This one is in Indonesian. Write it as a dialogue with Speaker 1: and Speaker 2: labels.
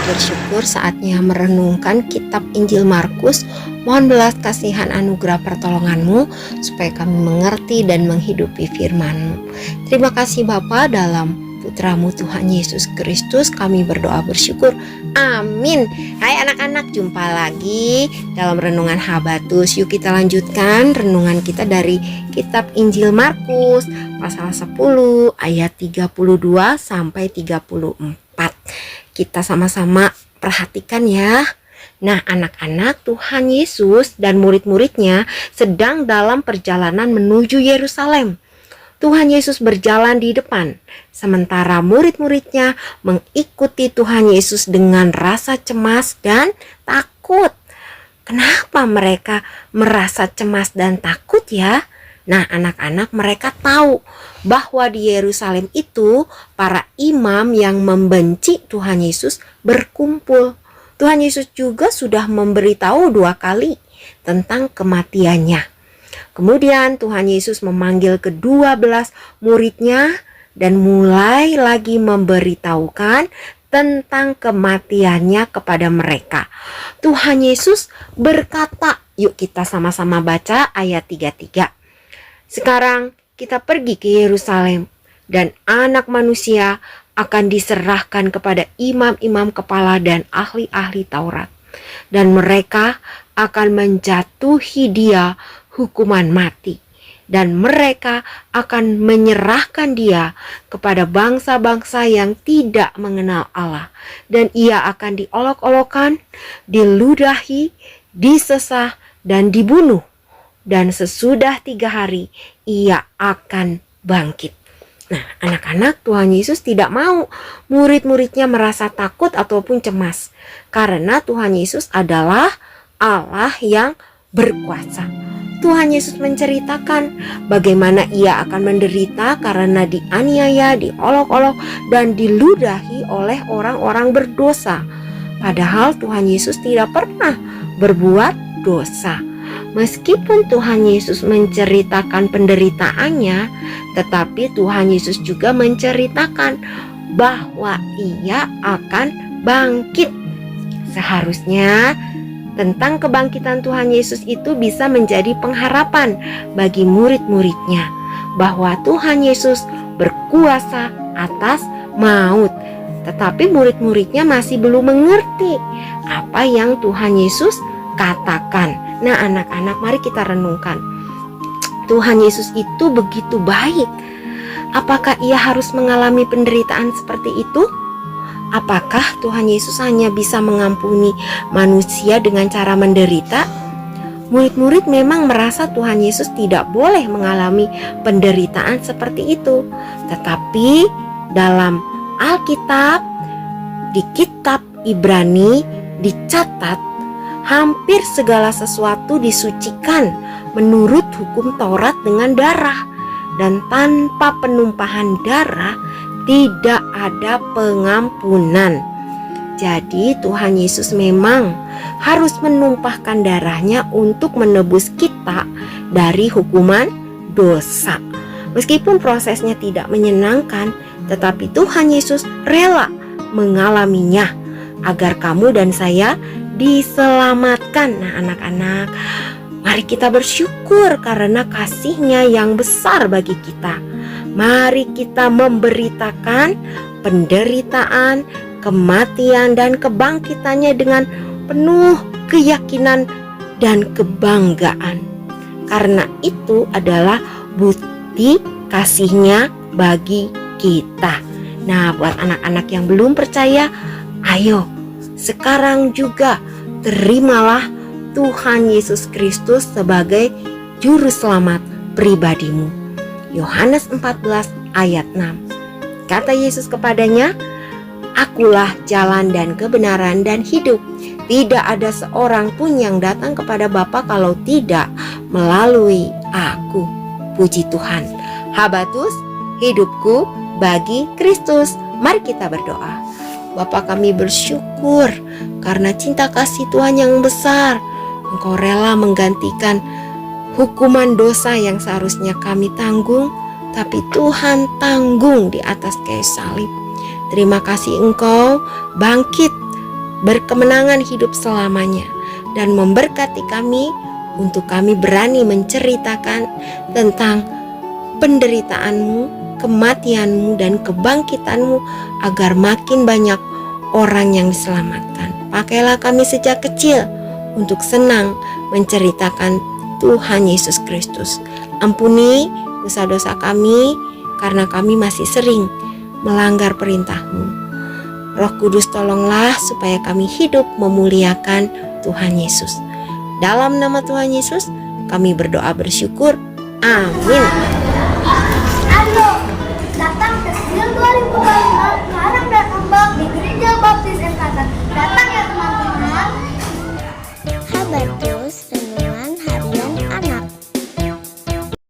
Speaker 1: bersyukur saatnya merenungkan kitab Injil Markus. Mohon belas kasihan anugerah pertolongan-Mu supaya kami mengerti dan menghidupi firman-Mu. Terima kasih Bapa, dalam Putra-Mu Tuhan Yesus Kristus kami berdoa bersyukur. Amin. Hai anak-anak, jumpa lagi dalam Renungan Habatus. Yuk kita lanjutkan renungan kita dari kitab Injil Markus pasal 10 ayat 32 sampai 34. Kita sama-sama perhatikan ya. Nah anak-anak, Tuhan Yesus dan murid-muridnya sedang dalam perjalanan menuju Yerusalem. Tuhan Yesus berjalan di depan, sementara murid-muridnya mengikuti Tuhan Yesus dengan rasa cemas dan takut. Kenapa mereka merasa cemas dan takut ya? Nah anak-anak, mereka tahu bahwa di Yerusalem itu para imam yang membenci Tuhan Yesus berkumpul. Tuhan Yesus juga sudah memberitahu 2 kali tentang kematiannya. Kemudian Tuhan Yesus memanggil ke-12 muridnya dan mulai lagi memberitahukan tentang kematiannya kepada mereka. Tuhan Yesus berkata, yuk kita sama-sama baca ayat 33. Sekarang kita pergi ke Yerusalem dan Anak Manusia akan diserahkan kepada imam-imam kepala dan ahli-ahli Taurat. Dan mereka akan menjatuhi dia hukuman mati. Dan mereka akan menyerahkan dia kepada bangsa-bangsa yang tidak mengenal Allah. Dan ia akan diolok-olokkan, diludahi, disesah, dan dibunuh. Dan sesudah 3 hari ia akan bangkit. Nah anak-anak, Tuhan Yesus tidak mau murid-muridnya merasa takut ataupun cemas. Karena Tuhan Yesus adalah Allah yang berkuasa. Tuhan Yesus menceritakan bagaimana ia akan menderita karena dianiaya, diolok-olok, dan diludahi oleh orang-orang berdosa. Padahal Tuhan Yesus tidak pernah berbuat dosa. Meskipun Tuhan Yesus menceritakan penderitaannya, tetapi Tuhan Yesus juga menceritakan bahwa ia akan bangkit. Seharusnya tentang kebangkitan Tuhan Yesus itu bisa menjadi pengharapan bagi murid-muridnya, bahwa Tuhan Yesus berkuasa atas maut. Tetapi murid-muridnya masih belum mengerti apa yang Tuhan Yesus katakan. Nah anak-anak, mari kita renungkan. Tuhan Yesus itu begitu baik. Apakah ia harus mengalami penderitaan seperti itu? Apakah Tuhan Yesus hanya bisa mengampuni manusia dengan cara menderita? Murid-murid memang merasa Tuhan Yesus tidak boleh mengalami penderitaan seperti itu. Tetapi dalam Alkitab, di kitab Ibrani dicatat hampir segala sesuatu disucikan menurut hukum Taurat dengan darah. Dan tanpa penumpahan darah tidak ada pengampunan. Jadi Tuhan Yesus memang harus menumpahkan darahnya untuk menebus kita dari hukuman dosa. Meskipun prosesnya tidak menyenangkan, tetapi Tuhan Yesus rela mengalaminya agar kamu dan saya diselamatkan. Nah anak-anak, mari kita bersyukur karena kasih-Nya yang besar bagi kita. Mari kita memberitakan penderitaan, kematian, dan kebangkitannya dengan penuh keyakinan dan kebanggaan. Karena itu adalah bukti kasih-Nya bagi kita. Nah buat anak-anak yang belum percaya, ayo sekarang juga terimalah Tuhan Yesus Kristus sebagai juru selamat pribadimu. Yohanes 14 ayat 6. Kata Yesus kepadanya, "Akulah jalan dan kebenaran dan hidup. Tidak ada seorang pun yang datang kepada Bapa kalau tidak melalui aku." Puji Tuhan. Habatus, hidupku bagi Kristus. Mari kita berdoa. Bapa, kami bersyukur karena cinta kasih Tuhan yang besar. Engkau rela menggantikan hukuman dosa yang seharusnya kami tanggung, tapi Tuhan tanggung di atas kayu salib. Terima kasih Engkau bangkit berkemenangan hidup selamanya, dan memberkati kami untuk kami berani menceritakan tentang penderitaanmu, kematianmu, dan kebangkitanmu agar makin banyak orang yang diselamatkan. Pakailah kami sejak kecil untuk senang menceritakan Tuhan Yesus Kristus. Ampuni dosa-dosa kami karena kami masih sering melanggar perintah-Mu. Roh Kudus, tolonglah supaya kami hidup memuliakan Tuhan Yesus. Dalam nama Tuhan Yesus kami berdoa bersyukur. Amin.